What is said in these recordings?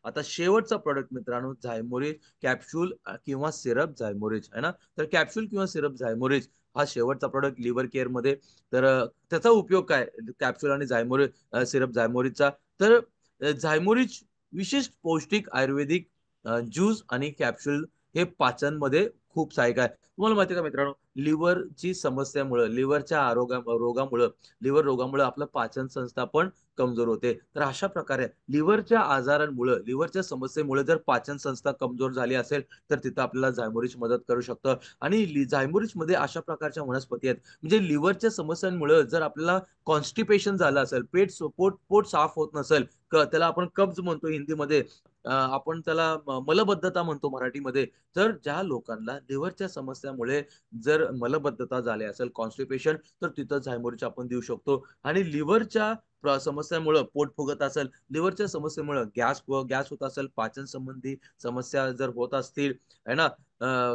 आता शेवटचा प्रॉडक्ट मित्रांनो झायमोरिज कॅप्सूल किंवा सिरप झायमोरिज आहे ना. तर कॅप्सूल किंवा सिरप झायमोरिज हा शेवटचा प्रॉडक्ट लिव्हर केअरमध्ये. तर त्याचा उपयोग काय? कॅप्सूल आणि सिरप झायमोरिजचा. तर झायमोरिज विशेष पौष्टिक आयुर्वेदिक ज्यूस आणि कॅप्सूल हे पाचनमध्ये खूप सहायक आहे. तुम्हाला माहिती आहे का मित्रांनो, लिव्हरची समस्यामुळं, लिव्हरच्या रोगामुळं, लिव्हर रोगामुळं आपलं पाचन संस्था पण कमजोर होते. तर अशा प्रकारे लिव्हरच्या आजारांमुळं, लिव्हरच्या समस्येमुळे जर पाचन संस्था कमजोर झाली असेल, तर तिथं आपल्याला झायमोरिज मदत करू शकतं. आणि झायमोरिजमध्ये अशा प्रकारच्या वनस्पती आहेत, म्हणजे लिव्हरच्या समस्यांमुळं जर आपल्याला कॉन्स्टिपेशन झालं असेल, पोट पोट साफ होत नसेल, त्याला आपण कब्ज म्हणतो हिंदीमध्ये, आपण त्याला मलबद्धता म्हणतो मराठीमध्ये. तर ज्या लोकांना लिव्हरच्या समस्यामुळे जर मलबद्धता झाली असेल, कॉन्स्टिपेशन, तर तिथं झायमोरिज आपण देऊ शकतो. आणि लिव्हरच्या समस्यामुळं पोट फुगत असेल, लिव्हरच्या समस्येमुळं गॅस होत असेल, पाचन संबंधी समस्या जर होत असतील, आहे ना,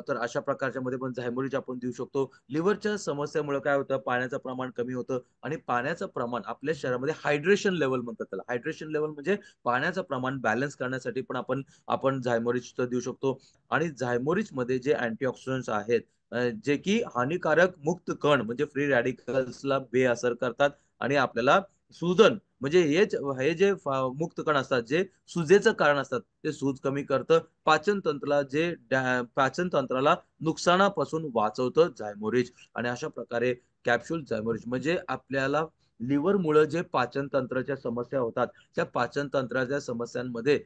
तर अशा प्रकारच्यामध्ये पण झायमोरिज आपण देऊ शकतो. लिव्हरच्या समस्येमुळं काय होतं, पाण्याचं प्रमाण कमी होतं आणि पाण्याचं प्रमाण आपल्या शरीरामध्ये हायड्रेशन लेव्हल म्हणतात त्याला. हायड्रेशन लेव्हल म्हणजे पाण्याचं प्रमाण बॅलन्स करण्यासाठी पण आपण आपण झायमोरिजचं देऊ शकतो. आणि झायमोरिजमध्ये जे अँटीऑक्सिडंट्स आहेत, जे की हानिकारक मुक्त कण म्हणजे फ्री रॅडिकल्सला बेअसर करतात आणि आपल्याला सूजन म्हणजे हे जे मुक्त कण असतात, जे सुजेचं कारण असतात, ते सूज कमी करतं. पाचन तंत्राला नुकसानापासून वाचवतं झायमोरिज. आणि अशा प्रकारे कॅप्सूल झायमोरिज म्हणजे आपल्याला लिव्हरमुळं जे पाचन तंत्राच्या समस्या होतात, त्या पाचन तंत्राच्या समस्यांमध्ये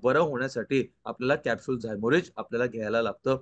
बरं होण्यासाठी आपल्याला कॅप्सूल झायमोरिज आपल्याला घ्यायला लागतं.